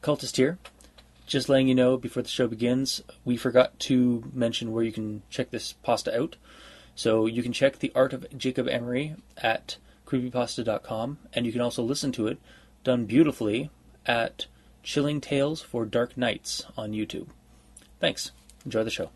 Cultist here. Just letting you know before the show begins, we forgot to mention where you can check this pasta out. So you can check The Art of Jacob Emory at CreepyPasta.com, and you can also listen to it, done beautifully, at Chilling Tales for Dark Nights on YouTube. Thanks. Enjoy the show.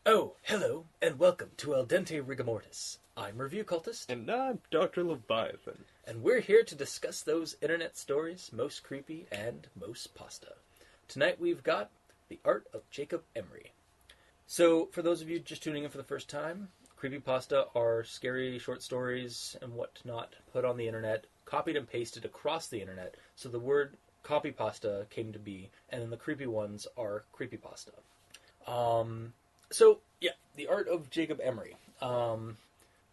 Oh, hello, and welcome to Dente Rigamortis. I'm Review Cultist. And I'm Dr. Leviathan. And we're here to discuss those internet stories most creepy and most pasta. Tonight we've got The Art of Jacob Emory. So, for those of you just tuning in for the first time, CreepyPasta are scary short stories and whatnot put on the internet, copied and pasted across the internet, so the word copypasta came to be, and then the creepy ones are creepypasta. So, yeah, The Art of Jacob Emory.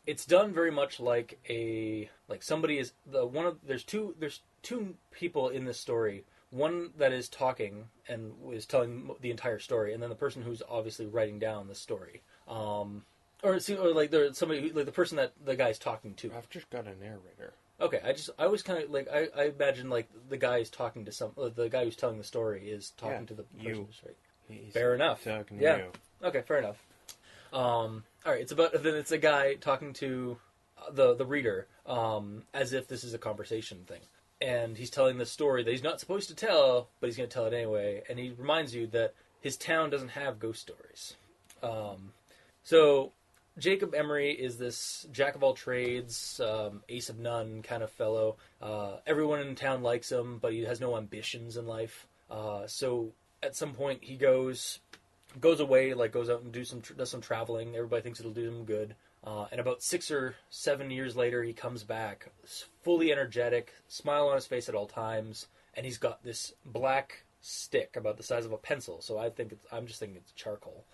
It's done very much like somebody is there's two people in this story. One that is talking and is telling the entire story, and then the person who's obviously writing down the story. There's somebody the person that the guy's talking to. I've just got a narrator. Okay, I was kind of I imagine the guy is talking to the guy who's telling the story is talking to the person who's right. Fair enough. Talking yeah. to you. Okay, fair enough. All right, it's a guy talking to the reader as if this is a conversation thing, and he's telling the story that he's not supposed to tell, but he's going to tell it anyway. And he reminds you that his town doesn't have ghost stories. So Jacob Emory is this jack of all trades, ace of none kind of fellow. Everyone in town likes him, but he has no ambitions in life. So at some point he goes away, goes out and does some traveling. Everybody thinks it'll do him good. And about 6 or 7 years later, he comes back, fully energetic, smile on his face at all times, and he's got this black stick about the size of a pencil. So I'm just thinking it's charcoal.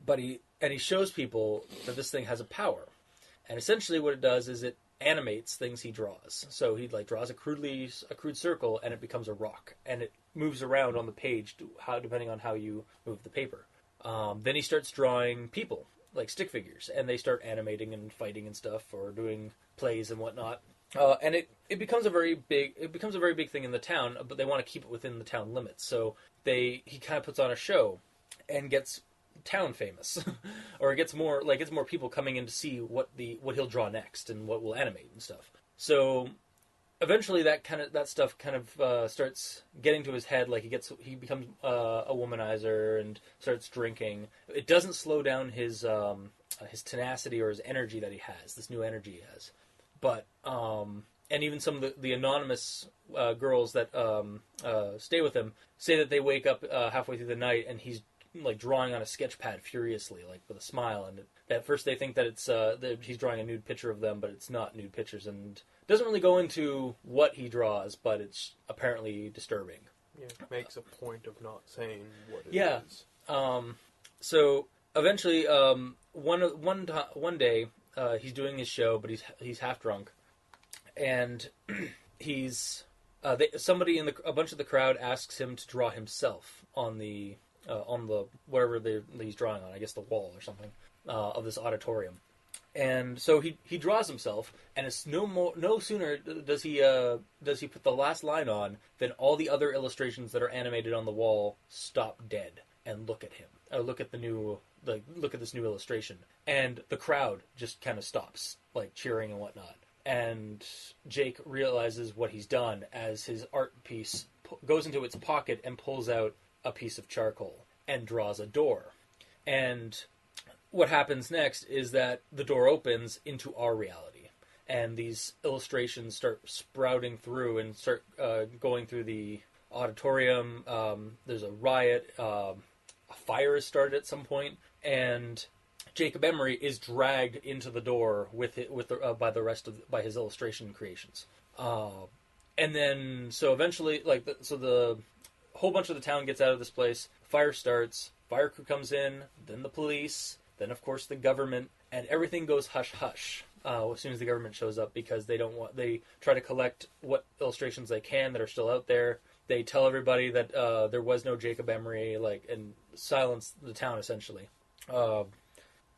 But he shows people that this thing has a power, and essentially what it does is it animates things he draws. So he draws a crude circle, and it becomes a rock, and it moves around on the page depending on how you move the paper. Then he starts drawing people, like stick figures, and they start animating and fighting and stuff, or doing plays and whatnot. And it becomes a very big thing in the town, but they want to keep it within the town limits. So he kind of puts on a show and gets town famous, or it gets more people coming in to see what he'll draw next and what will animate and stuff. So eventually that stuff starts getting to his head. He becomes a womanizer and starts drinking. It doesn't slow down his tenacity or his energy that he has, this new energy he has. But and even some of the anonymous girls that stay with him say that they wake up halfway through the night and he's drawing on a sketch pad furiously, with a smile, and at first they think that it's that he's drawing a nude picture of them, but it's not nude pictures, and doesn't really go into what he draws, but it's apparently disturbing. Yeah, makes a point of not saying what it is. So eventually, one day, he's doing his show, but he's half drunk, and a bunch of the crowd asks him to draw himself on the wherever he's drawing on, I guess the wall or something, of this auditorium. And so he draws himself, and it's no sooner does he put the last line on than all the other illustrations that are animated on the wall stop dead and look at him. Look at this new illustration, and the crowd just kind of stops, cheering and whatnot. And Jake realizes what he's done as his art piece goes into its pocket and pulls out a piece of charcoal and draws a door. And what happens next is that the door opens into our reality, and these illustrations start sprouting through and start going through the auditorium. There's a riot. A fire is started at some point, and Jacob Emory is dragged into the door by his illustration creations. And then so eventually, the whole bunch of the town gets out of this place. Fire starts. Fire crew comes in. Then the police. Then, of course, the government. And everything goes hush-hush as soon as the government shows up, because they try to collect what illustrations they can that are still out there. They tell everybody that there was no Jacob Emory, and silence the town essentially.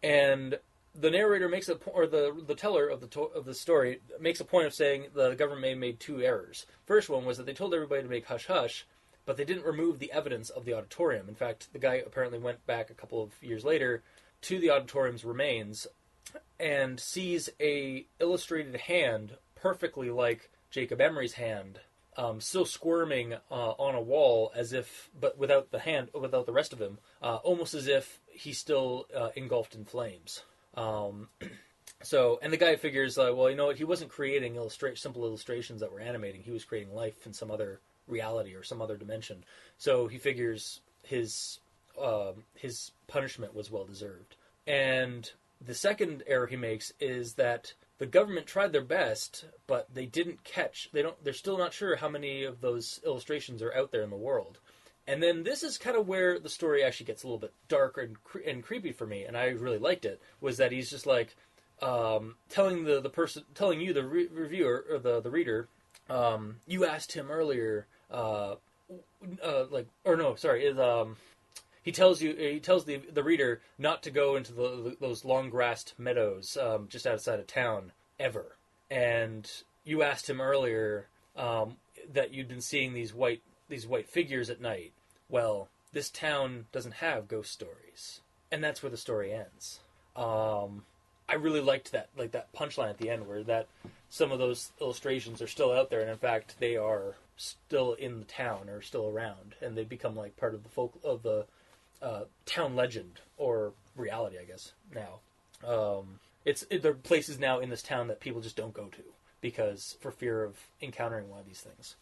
And the narrator makes or the teller of the story makes a point of saying the government made two errors. First one was that they told everybody to make hush hush, but they didn't remove the evidence of the auditorium. In fact, the guy apparently went back a couple of years later to the auditorium's remains and sees a illustrated hand perfectly like Jacob Emory's hand, still squirming on a wall, but without the rest of him, almost as if he's still engulfed in flames. And the guy figures, well, you know what? He wasn't creating simple illustrations that were animating. He was creating life in some other reality or some other dimension. So he figures his punishment was well deserved. And the second error he makes is that the government tried their best, but they didn't catch. They're still not sure how many of those illustrations are out there in the world. And then this is kind of where the story actually gets a little bit darker and creepy for me, and I really liked it. Was that he's just like telling you, the reviewer or the reader, you asked him earlier, he tells the reader not to go into those long grassed meadows just outside of town ever. And you asked him earlier that you'd been seeing these white figures at night. Well, this town doesn't have ghost stories, and that's where the story ends. I really liked that punchline at the end, where that some of those illustrations are still out there, and in fact they are still in the town or still around, and they become like part of the town legend or reality, I guess. Now, there are places now in this town that people just don't go to because for fear of encountering one of these things.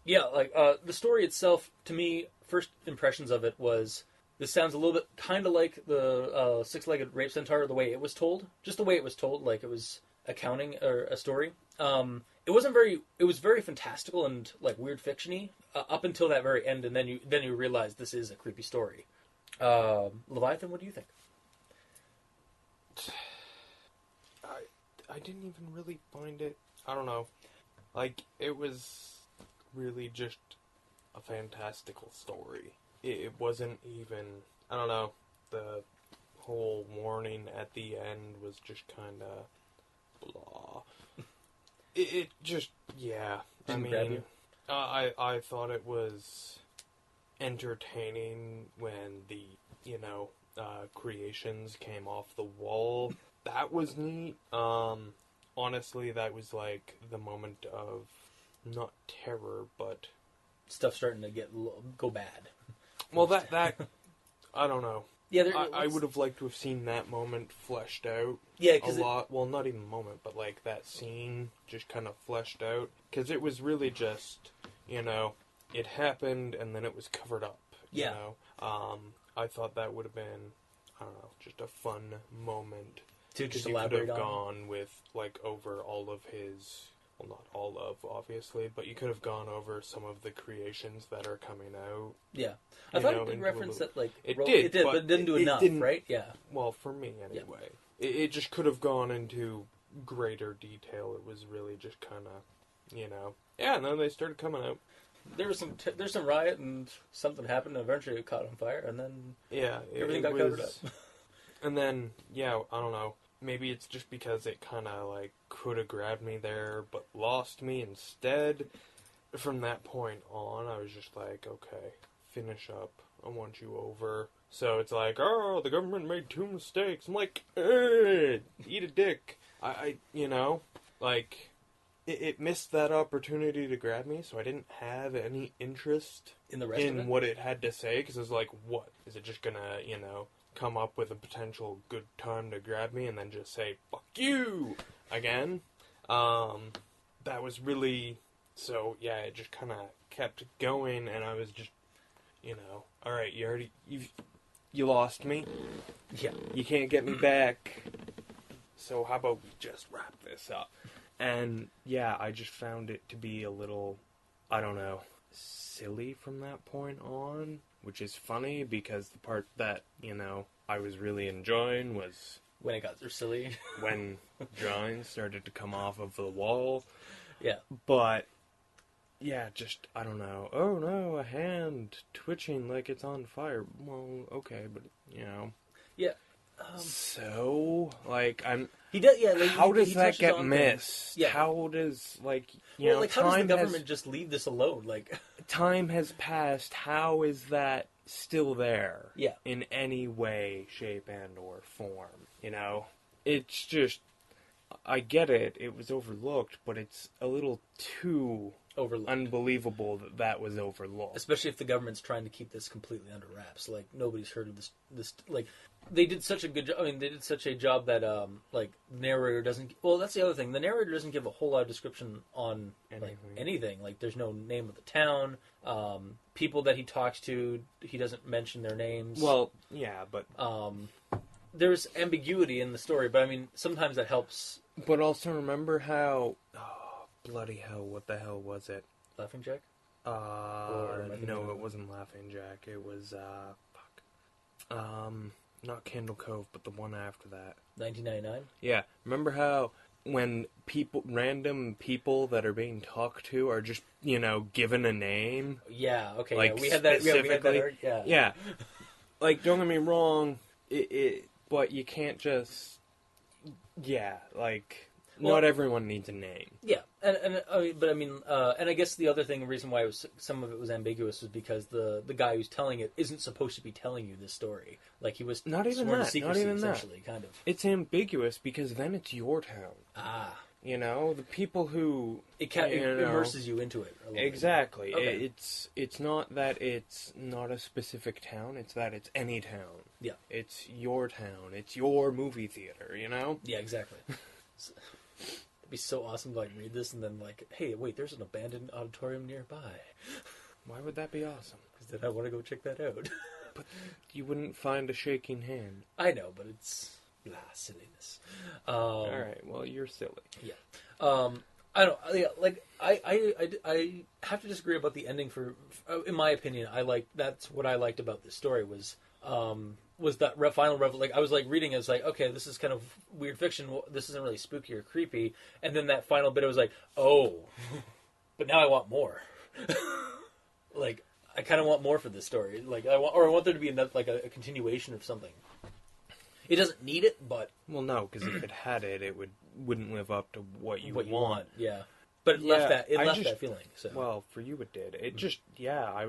The story itself, to me, first impressions of it was, this sounds a little bit kind of like the Six-Legged Rape Centaur, the way it was told. Just the way it was told, like it was accounting or a story. It was very fantastical and like weird fictiony up until that very end, and then you realize this is a creepy story. Leviathan, what do you think? I didn't even really find it, I don't know, like, it was really just a fantastical story. It wasn't even, I don't know, the whole warning at the end was just kind of blah. It just, yeah. Didn't grab you? I thought it was entertaining when the, creations came off the wall. That was neat. Honestly, that was like the moment of not terror, but stuff starting to go bad. Well, that I don't know. Yeah, I would have liked to have seen that moment fleshed out. Yeah, a lot. Well, not even a moment, but like that scene just kind of fleshed out, because it was really just, it happened and then it was covered up. Yeah. I thought that would have been, I don't know, just a fun moment to just elaborate on. You could have gone with over all of his. Well, not all of, obviously, but you could have gone over some of the creations that are coming out. Yeah. I thought it did reference that, it did, but it didn't do enough, right? Yeah. Well, for me, anyway. Yeah. It just could have gone into greater detail. It was really just kind of, Yeah, and then they started coming out. There's some riot, and something happened, and eventually it caught on fire, and then everything got covered up. And then, I don't know. Maybe it's just because it kind of, could have grabbed me there, but lost me instead. From that point on, I was just like, okay, finish up. I want you over. So it's like, oh, the government made 2 mistakes. I'm like, eat a dick. It missed that opportunity to grab me, so I didn't have any interest in the rest of it? What it had to say, because I was like, what? Is it just gonna, come up with a potential good time to grab me and then just say, fuck you, again? That was really, so, yeah, it just kind of kept going, and I was just, alright, you lost me. Yeah. You can't get me back. So how about we just wrap this up? And, yeah, I just found it to be a little, I don't know, silly from that point on, which is funny because the part that, I was really enjoying was When it got so silly. when drawings started to come off of the wall. Yeah. But, yeah, just, I don't know. Oh, no, a hand twitching like it's on fire. Well, okay, but, you know. Yeah. So, like, He does, yeah. Like, how does he that touches get on missed? Yeah. How does, like, you well, know, like, how does the government just leave this alone? Like, time has passed. How is that still there? Yeah. In any way, shape, and or form, you know? It's just, I get it. It was overlooked, but it's a little too overlooked. unbelievable that that was overlooked. Especially if the government's trying to keep this completely under wraps. Like, nobody's heard of this. Like, they did such a good job. I mean, they did such a job that, like, narrator doesn't. Well, that's the other thing. The narrator doesn't give a whole lot of description on like anything. Like, there's no name of the town. People that he talks to, he doesn't mention their names. Well, yeah, but there's ambiguity in the story, but I mean, sometimes that helps. but also remember how, oh, bloody hell, what the hell was it? Laughing Jack? No, it wasn't Laughing Jack. It was, not Candle Cove, but the one after that. 1999? Yeah, remember how when random people that are being talked to are just, you know, given a name? Yeah, okay, Like, yeah, we had that, specifically, yeah. Yeah. Like, don't get me wrong, but you can't just, yeah, like, not everyone needs a name. Yeah, and I guess the other reason why some of it was ambiguous was because the guy who's telling it isn't supposed to be telling you this story. Like, he was not even sworn that, to secrecy, not even essentially, that. kind of. It's ambiguous because then it's your town. Ah. You know, the people who it immerses you into it. A little exactly. bit. Okay. It's not that it's not a specific town. It's that it's any town. Yeah. It's your town. It's your movie theater. You know. Yeah, exactly. It'd be so awesome to like read this and then like, hey, wait, there's an abandoned auditorium nearby. Why would that be awesome? Because then I want to go check that out. But you wouldn't find a shaking hand. I know, but it's silliness. All right, well, you're silly. Yeah. I don't. Yeah, like I have to disagree about the ending. In my opinion, that's what I liked about this story was that final revel. Like, I was like reading, I was like, okay, this is kind of weird fiction. This isn't really spooky or creepy. And then that final bit, I was like, oh, but now I want more. Like, I kind of want more for this story. Like, I want there to be another, like a continuation of something. It doesn't need it, but well, no, because if it had it, it wouldn't live up to what you want. Yeah, but it left that feeling. So. Well, for you, it did. It just I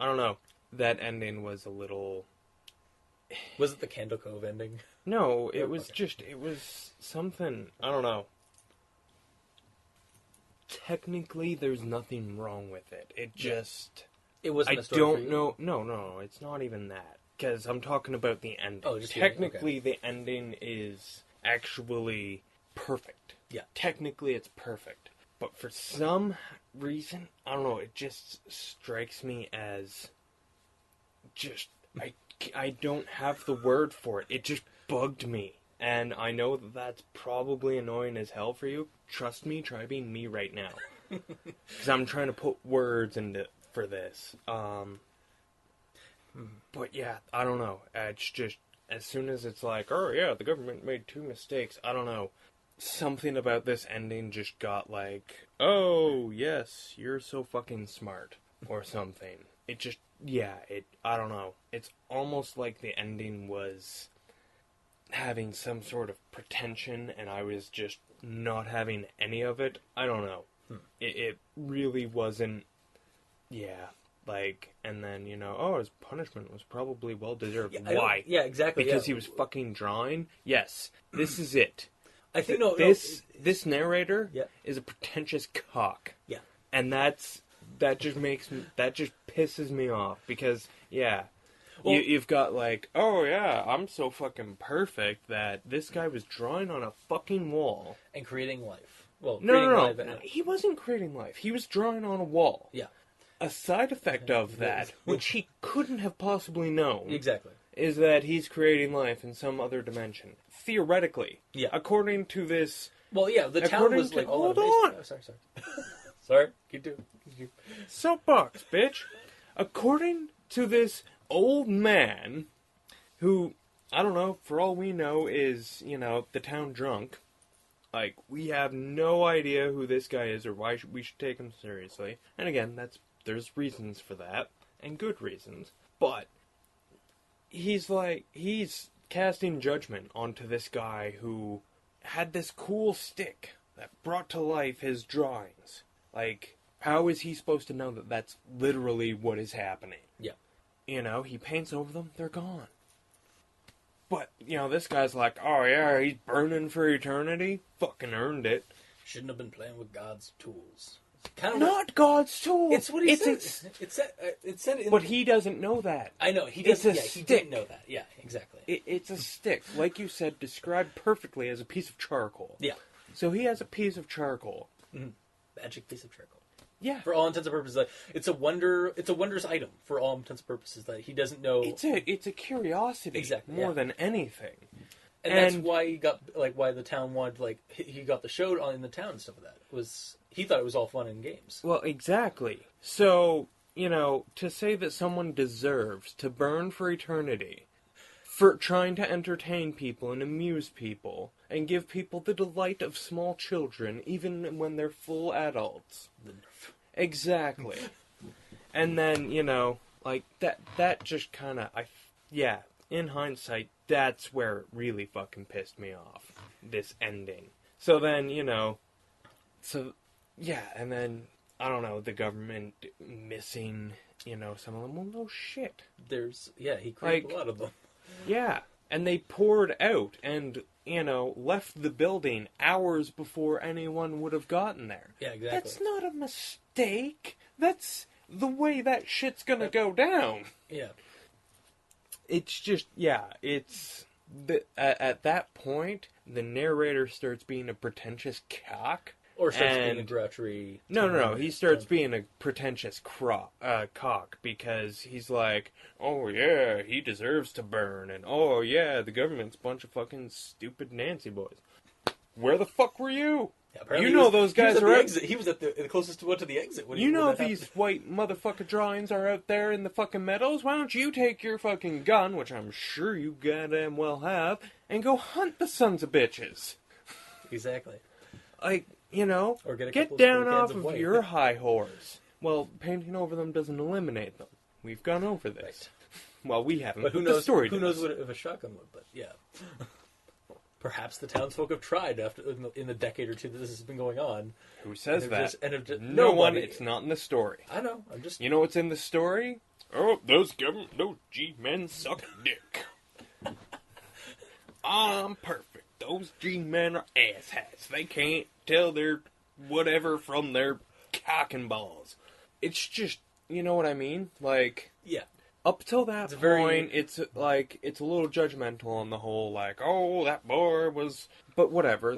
don't know. That ending was a little. Was it the Candle Cove ending? No, it was it was something. I don't know. Technically, there's nothing wrong with it. It just. It wasn't a story don't for you? know. No, it's not even that. Because I'm talking about the ending. Oh, just technically, the ending is actually perfect. Yeah. Technically, it's perfect. But for some reason, I don't know, it just strikes me as just, I don't have the word for it. It just bugged me. And I know that that's probably annoying as hell for you. Trust me, try being me right now. Because I'm trying to put words for this. But yeah, I don't know. It's just, as soon as it's like, oh yeah, the government made 2 mistakes, I don't know. Something about this ending just got like, oh yes, you're so fucking smart, or something. It just, I don't know. It's almost like the ending was having some sort of pretension, and I was just not having any of it. I don't know. It really wasn't, like, and then, his punishment was probably well-deserved. Why? Yeah, exactly. Because he was fucking drawing? Yes, this is it. I think this narrator is a pretentious cock. Yeah. And that just pisses me off, because, you've got like, oh yeah, I'm so fucking perfect that this guy was drawing on a fucking wall. And creating life. Well, no. He wasn't creating life. He was drawing on a wall. Yeah. A side effect of that, which he couldn't have possibly known, exactly, is that he's creating life in some other dimension. Theoretically. Yeah. According to this... Well, yeah, the town was like... Hold on! Oh, sorry. Sorry, keep doing. Soapbox, bitch! According to this old man who I don't know, for all we know is, the town drunk. Like, we have no idea who this guy is or why we should take him seriously. And again, there's reasons for that, and good reasons. But he's casting judgment onto this guy who had this cool stick that brought to life his drawings. Like, how is he supposed to know that that's literally what is happening? Yeah. He paints over them, they're gone. But, this guy's like, oh yeah, he's burning for eternity. Fucking earned it. Shouldn't have been playing with God's tools. Kind of Not God's tool. It's what he said. It said in... But he doesn't know that. I know, he doesn't. Yeah, he didn't know that. Yeah, exactly. It's a stick. Like you said, described perfectly as a piece of charcoal. Yeah. So he has a piece of charcoal. Mm-hmm. Magic piece of charcoal. Yeah. For all intents and purposes, it's a wondrous item for all intents and purposes that he doesn't know. It's a curiosity. Exactly. More than anything. And that's why he got, why the town wanted, he got the show on in the town and stuff like that. He thought it was all fun and games. Well, exactly. So, to say that someone deserves to burn for eternity for trying to entertain people and amuse people and give people the delight of small children even when they're full adults. Exactly. And then, that just kind of, in hindsight, that's where it really fucking pissed me off. This ending. So then, and then, I don't know, the government missing, some of them. Well, no shit. He created a lot of them. Yeah, and they poured out and, left the building hours before anyone would have gotten there. Yeah, exactly. That's not a mistake. That's the way that shit's gonna go down. Yeah. It's just, it's... At that point, the narrator starts being a pretentious cock. Or starts being a grouchy... No. He starts being a pretentious cock because he's like, oh yeah, he deserves to burn, and oh yeah, the government's a bunch of fucking stupid Nancy boys. Where the fuck were you? Yeah, those guys are out. He was at the closest one to the exit. When these white motherfucker drawings are out there in the fucking meadows. Why don't you take your fucking gun, which I'm sure you goddamn well have, and go hunt the sons of bitches? Exactly. Or get down off of your high horse. Well, painting over them doesn't eliminate them. We've gone over this. Right. Well, we haven't. But who knows? Who knows what if a shotgun would? But yeah. Perhaps the townsfolk have tried in the decade or two that this has been going on. Who says that? No one. It's not in the story. I know. I'm just. You know what's in the story? Oh, those G-men suck dick. I'm perfect. Those G-men are asshats. They can't tell their whatever from their cock and balls. It's just, you know what I mean? Yeah. Up till that point, it's a little judgmental on the whole, oh, that boy was... But whatever,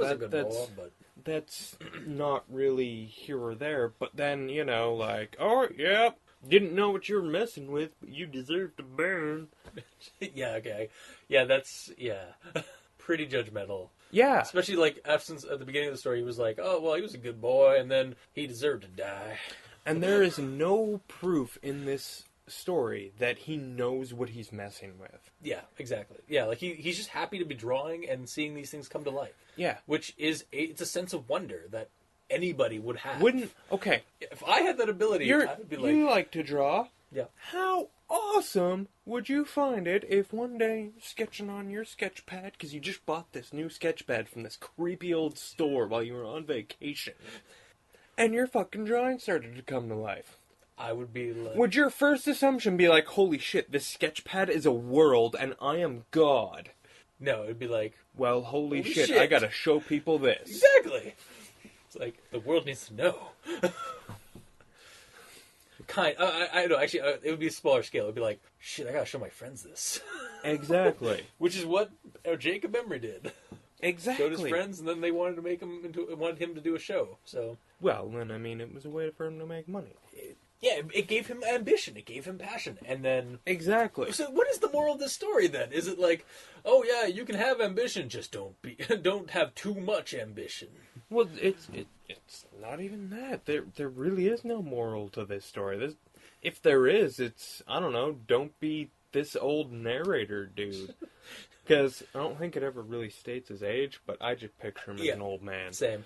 that's not really here or there. But then, oh, yeah, didn't know what you were messing with, but you deserve to burn. Yeah, okay. Yeah, that's, pretty judgmental. Yeah. Especially, since at the beginning of the story, he was like, oh, well, he was a good boy, and then he deserved to die. And there is no proof in this story that he knows what he's messing with. Yeah, exactly. Yeah, he's just happy to be drawing and seeing these things come to life. Yeah. Which is, it's a sense of wonder that anybody would have. Okay. If I had that ability, I would be like... You like to draw. Yeah. How awesome would you find it if one day, sketching on your sketch pad, because you just bought this new sketch pad from this creepy old store while you were on vacation, and your fucking drawing started to come to life? I would be like... Would your first assumption be like, holy shit, this sketch pad is a world and I am God? No, it'd be like... Well, holy shit, I gotta show people this. Exactly! It's like, the world needs to know. I know, actually, it would be a smaller scale. It would be like, shit, I gotta show my friends this. Exactly. Which is what Jacob Emory did. Exactly. Showed his friends, and then they wanted him to do a show, so... Well, then, it was a way for him to make money. It gave him ambition. It gave him passion. And then... Exactly. So what is the moral of this story, then? Is it like, oh, yeah, you can have ambition, just don't have too much ambition? Well, it's not even that. There really is no moral to this story. If there is, it's, I don't know, don't be this old narrator dude. Because I don't think it ever really states his age, but I just picture him as Yeah. an old man. Same.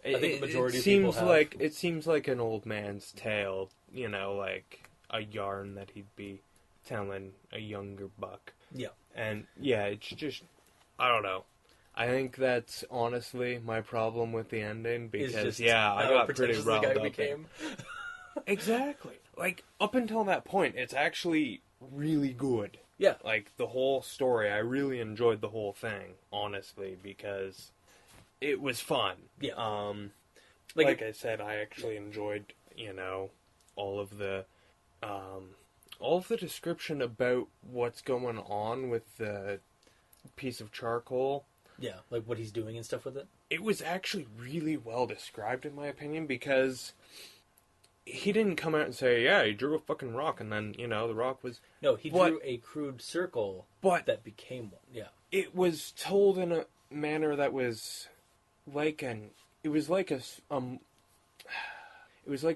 I think the majority it of people seems have. like it seems like an old man's tale, you know, like a yarn that he'd be telling a younger buck. Yeah. And yeah, it's just I don't know. I think that's honestly my problem with the ending Is because just yeah, I how got pretty pretentious the riled guy up. became. Exactly. Like up until that point, it's actually really good. Yeah. Like the whole story, I really enjoyed the whole thing, honestly, because it was fun. Yeah. Like I said, I actually enjoyed, you know, all of the description about what's going on with the piece of charcoal. Yeah, like what he's doing and stuff with it. It was actually really well described, in my opinion, because he didn't come out and say, yeah, he drew a fucking rock, and then, you know, the rock was... No, he drew a crude circle that became one. Yeah. It was told in a manner that was like it was like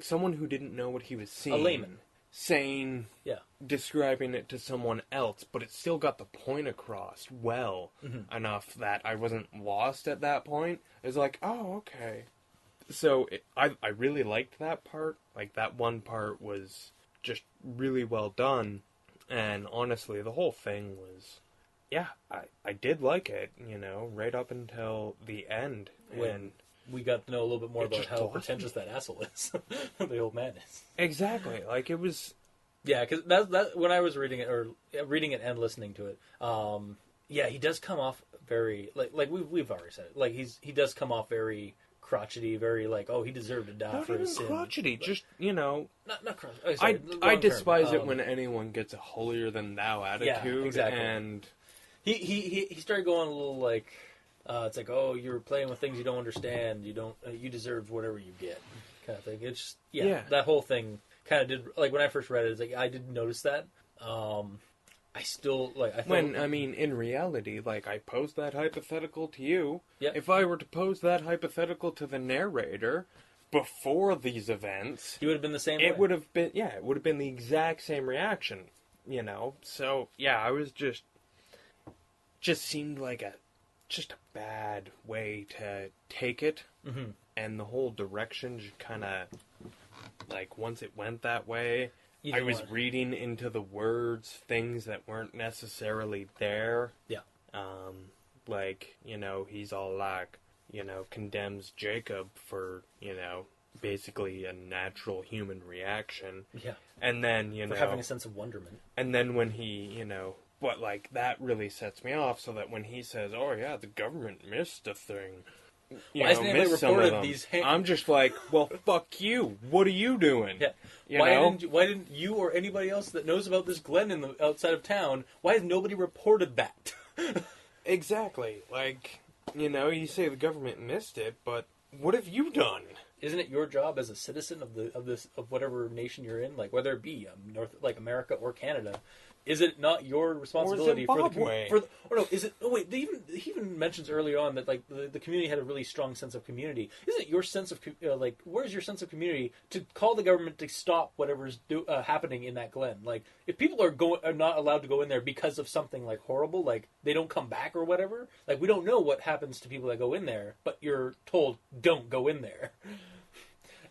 someone who didn't know what he was seeing. A layman. Saying, Yeah. describing it to someone else, but it still got the point across well enough that I wasn't lost at that point. It was like, oh, okay. So I really liked that part. Like, that one part was just really well done. And honestly, the whole thing was, yeah, I did like it, you know, right up until the end. When we got to know a little bit more about how lost pretentious that asshole is. The old man is. Exactly. Like, it was... Yeah, because that when I was reading it and listening to it, yeah, he does come off very like we've already said it. Like he does come off very crotchety, very like, oh, he deserved to die Not for even his sin. crotchety, just, you know... Not crotchety. Oh, sorry, I wrong despise term. it when anyone gets a holier-than-thou attitude. Yeah, exactly. And... He started going a little like... it's like, oh, you're playing with things you don't understand. You don't. You deserve whatever you get, kind of thing. It's just, yeah. That whole thing kind of did. Like when I first read it, it's like I didn't notice that. I still like. I mean, in reality, like I posed that hypothetical to you. Yeah. If I were to pose that hypothetical to the narrator before these events, you would have been the same. It would have been. Yeah, it would have been the exact same reaction. You know. So yeah, I was just seemed like a bad way to take it, and the whole direction just kind of, like, once it went that way, I was reading into the words things that weren't necessarily there. Yeah. Like, you know, he's all like, you know, condemns Jacob for, you know, basically a natural human reaction. Yeah. And then, you know... For having a sense of wonderment. And then when he, you know... But, like, that really sets me off, so that when he says, oh, yeah, the government missed a thing, missed some of them, I'm just like, well, fuck you. What are you doing? Yeah. Why didn't you or anybody else that knows about this glen outside of town, why has nobody reported that? Exactly. Like, you know, you say the government missed it, but what have you done? Isn't it your job as a citizen of whatever nation you're in, like whether it be like America or Canada? Is it not your responsibility or no? Is it? Oh wait, he even mentions earlier on that like the community had a really strong sense of community. Isn't it your sense of like where's your sense of community to call the government to stop whatever's happening in that glen? Like if people are not allowed to go in there because of something like horrible, like they don't come back or whatever. Like we don't know what happens to people that go in there, but you're told don't go in there.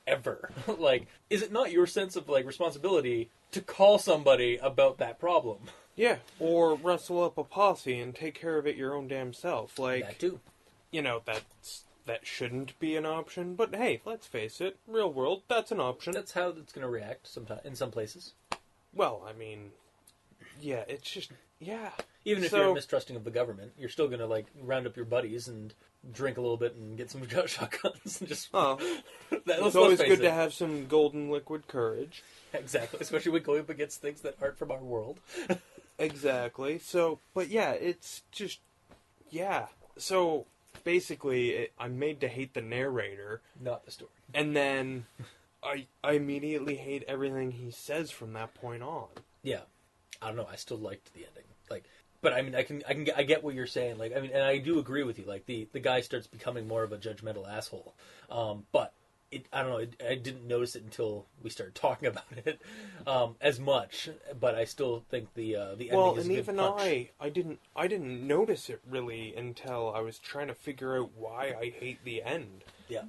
Ever. Like, is it not your sense of like responsibility to call somebody about that problem? Yeah, or rustle up a posse and take care of it your own damn self. Like that too. You know, that shouldn't be an option, but hey, let's face it, real world, that's an option. That's how it's going to react in some places. Well, I mean, yeah, it's just Even if you're mistrusting of the government, you're still going to like round up your buddies and drink a little bit and get some shotguns and just... Oh. It's always good to have some golden liquid courage. Exactly, especially when going up against things that aren't from our world. Exactly. So, but yeah, it's just... Yeah. So, basically, I'm made to hate the narrator. Not the story. And then I immediately hate everything he says from that point on. Yeah. I don't know, I still liked the ending. Like... But I mean, I get what you're saying. Like, I mean, and I do agree with you. Like, the guy starts becoming more of a judgmental asshole. But I don't know. I didn't notice it until we started talking about it as much, but I still think the ending Well, is and a good even punch. I didn't notice it really until I was trying to figure out why I hate the end. Yeah,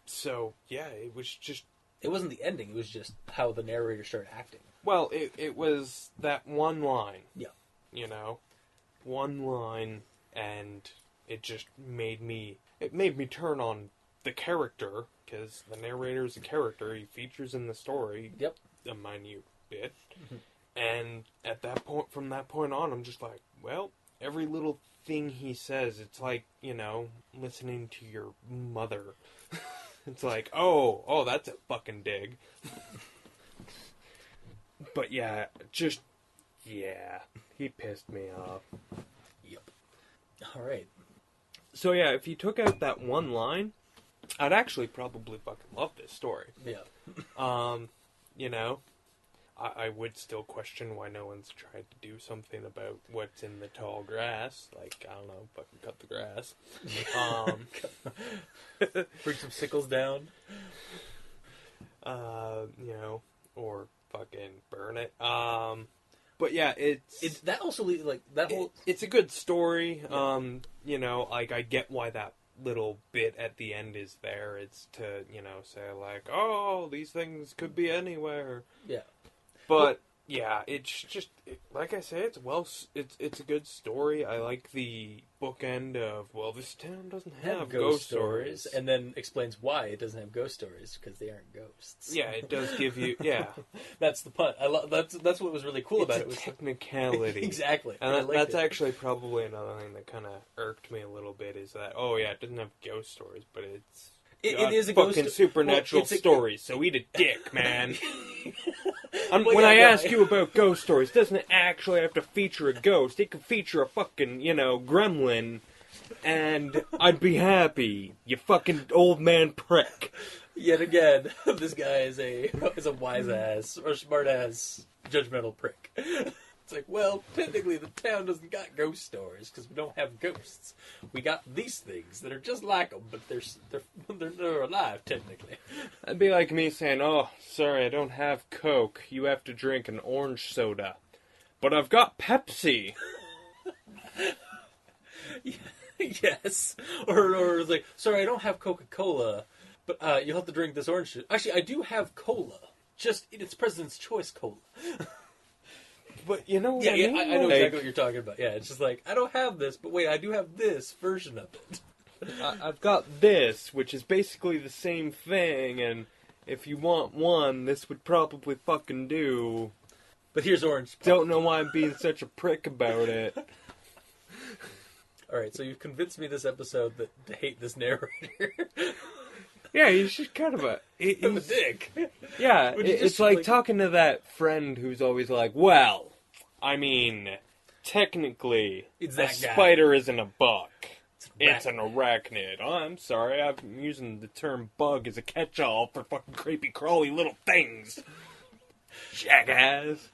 So yeah, it was just it wasn't the ending; it was just how the narrator started acting. well, it was that one line, Yeah, you know, one line, and it made me turn on the character because the narrator is a character. He features in the story yep. a minute bit, and at that point, from that point on, I'm just like, well, every little thing he says, it's like, listening to your mother. It's like, oh, that's a fucking dig. But yeah, he pissed me off. Yep. All right. So yeah, if you took out that one line, I'd actually probably fucking love this story. Yeah. You know, I would still question why no one's tried to do something about what's in the tall grass. Like, I don't know, fucking cut the grass. Bring some sickles down. Or fucking burn it. But yeah, it's That also like that whole. it's a good story. Yeah. Like I get why that little bit at the end is there. It's to say like, oh, these things could be anywhere. Yeah. But yeah, it's just like I say, it's a good story. I like the bookend of this town doesn't have ghost stories, and then explains why it doesn't have ghost stories because they aren't ghosts. yeah, it does give you That's the punt. I love that's what was really cool it's about a it. Was technicality exactly, and that's actually probably another thing that kind of irked me a little bit is that it doesn't have ghost stories, but it is a fucking ghost supernatural well, story. So eat a dick, man. Well, when I ask you about ghost stories, it doesn't actually have to feature a ghost. It can feature a fucking, gremlin, and I'd be happy. You fucking old man prick. Yet again, this guy is a wise ass or smart ass judgmental prick. It's like, well, technically the town doesn't got ghost stories because we don't have ghosts. We got these things that are just like them, but they're alive technically. That'd be like me saying, "Oh, sorry, I don't have Coke. You have to drink an orange soda." But I've got Pepsi. Yes, or it's like, sorry, I don't have Coca-Cola, but you'll have to drink this orange juice. Actually, I do have cola. Just it's President's Choice Cola. But you know what Yeah, I mean? I know exactly what you're talking about. Yeah, it's just like, I don't have this, but wait, I do have this version of it. I've got this, which is basically the same thing, and if you want one, this would probably fucking do. But here's orange. Don't know why I'm being such a prick about it. Alright, so you've convinced me this episode to hate this narrator. Yeah, he's just kind of I'm a dick. Yeah, it's like like talking to that friend who's always like, well, I mean, technically, It's a that guy. spider isn't a bug. It's It's an arachnid. Oh, I'm sorry, I'm using the term bug as a catch-all for fucking creepy crawly little things. Jackass.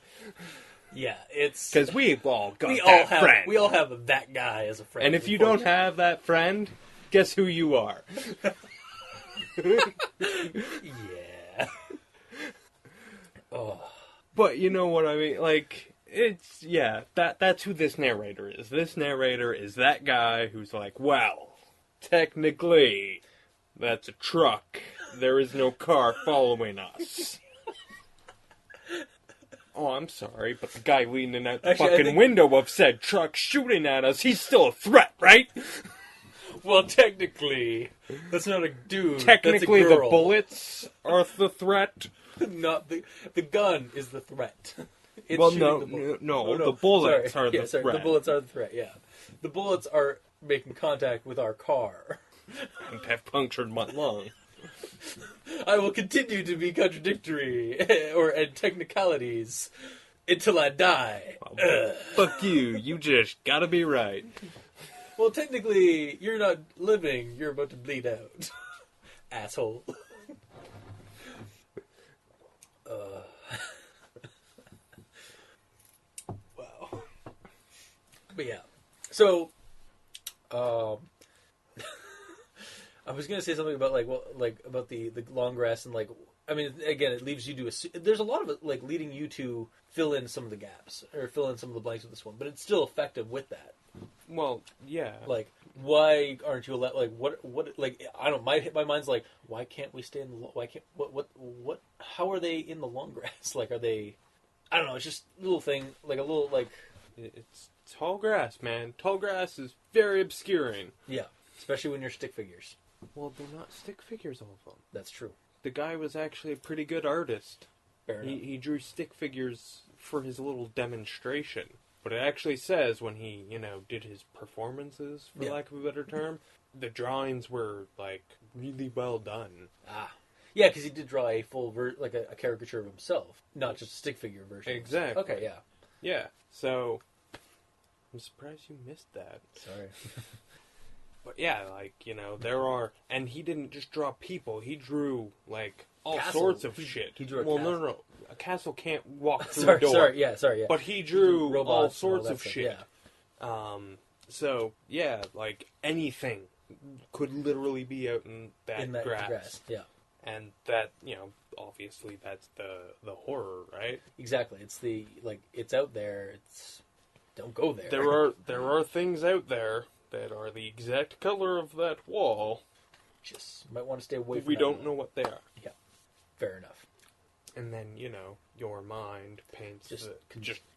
Yeah, it's Because we've all got we that all have friend. we all have that guy as a friend. And if you don't have that friend, guess who you are? Yeah. Oh. But you know what I mean? Like, that's who this narrator is. This narrator is that guy who's like, well, technically, that's a truck. There is no car following us. Oh, I'm sorry, but the guy leaning out the fucking window of said truck shooting at us, he's still a threat, right? Well, technically, that's not a dude. Technically, that's a the girl. bullets are the threat. Not the gun is the threat. It's Well, shooting no, the bullet. no, Oh, the bullets sorry. are the Yeah, sorry, threat. The bullets are the threat. Yeah, the bullets are making contact with our car. And have punctured my lung. I will continue to be contradictory and technicalities until I die. Fuck you. You just gotta be right. Well, technically, you're not living. You're about to bleed out, asshole. Wow. But yeah, so I was gonna say something about about the long grass and I mean again it leaves you to there's a lot of it like leading you to fill in some of the gaps or fill in some of the blanks with this one, but it's still effective with that. Well, yeah. Like, why aren't you allowed? Like, what? Like, I don't. My mind's like, why can't we stay in the? Why can't? What? How are they in the long grass? Like, are they? I don't know. It's just a little thing, like a little like. It's tall grass, man. Tall grass is very obscuring. Yeah, especially when you're stick figures. Well, they're not stick figures, all of them. That's true. The guy was actually a pretty good artist. Fair enough. He drew stick figures for his little demonstration. But it actually says when he, did his performances, for lack of a better term, the drawings were, like, really well done. Ah. Yeah, because he did draw a full, a caricature of himself, not just a stick figure version. Exactly. Okay, yeah. Yeah, so, I'm surprised you missed that. Sorry. But yeah, there are, and he didn't just draw people, he drew, like, all sorts of shit. He drew a castle. No. A castle can't walk through a door. Sorry, yeah. But he drew all sorts of stuff, shit. Yeah. So, yeah, like, anything could literally be out in that grass. Yeah. And that, obviously that's the horror, right? Exactly. It's it's out there. Don't go there. There are things out there that are the exact color of that wall. Just might want to stay away from we don't know what they are. Yeah. Fair enough. And then, your mind paints just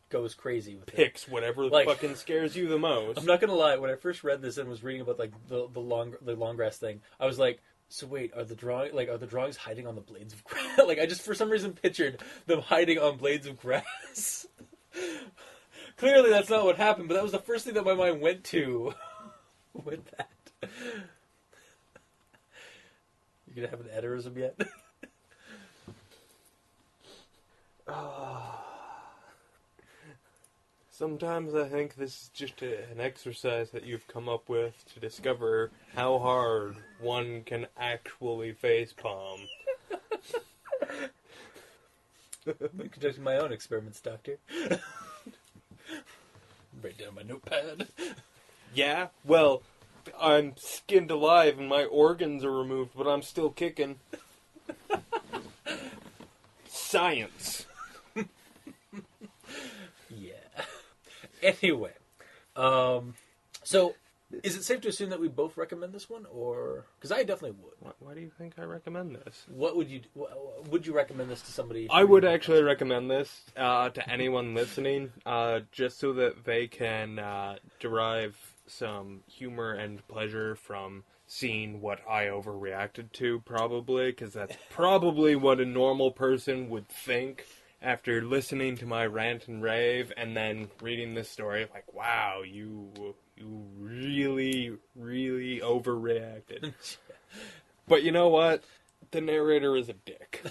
goes crazy with picks whatever fucking scares you the most. I'm not gonna lie, when I first read this and was reading about the long grass thing, I was like, so wait, are the drawings hiding on the blades of grass? I just for some reason pictured them hiding on blades of grass. Clearly that's not what happened, but that was the first thing that my mind went to with that. You gonna have an editorism yet? Sometimes I think this is just an exercise that you've come up with to discover how hard one can actually facepalm. I'm conducting my own experiments, Doctor. Write down my notepad. Yeah, well, I'm skinned alive and my organs are removed, but I'm still kicking. Science. Yeah. Anyway, so is it safe to assume that we both recommend this one, or because I definitely would? Why do you think I recommend this? What would you recommend this to somebody? I would actually recommend this to anyone listening, just so that they can derive some humor and pleasure from seeing what I overreacted to, probably, because that's probably what a normal person would think after listening to my rant and rave and then reading this story. Like, wow, you really, really overreacted. But you know what? The narrator is a dick.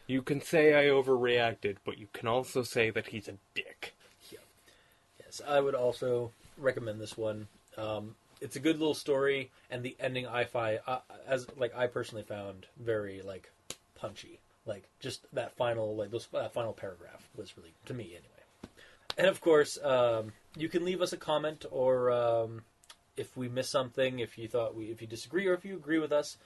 You can say I overreacted, but you can also say that he's a dick. Yeah. Yes, I would also recommend this one. It's a good little story, and the ending I personally found very punchy. Just that final that final paragraph was really, to me anyway. And of course, you can leave us a comment, or if we missed something, if you disagree, or if you agree with us,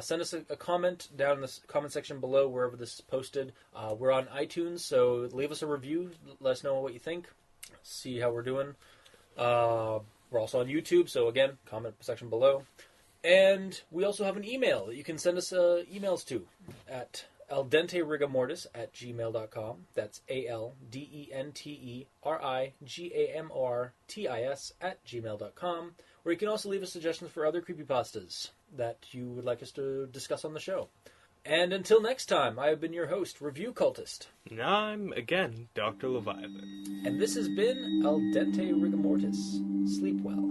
send us a comment down in the comment section below wherever this is posted. We're on iTunes, so leave us a review. Let us know what you think. See how we're doing. We're also on YouTube, so again, comment section below. And we also have an email that you can send us emails to at aldenterigamortis@gmail.com. That's aldenterigamortis@gmail.com. Or you can also leave us suggestions for other creepypastas that you would like us to discuss on the show. And until next time, I have been your host, Review Cultist. And I'm, again, Dr. Leviathan. And this has been Al Dente Rigamortis. Sleep well.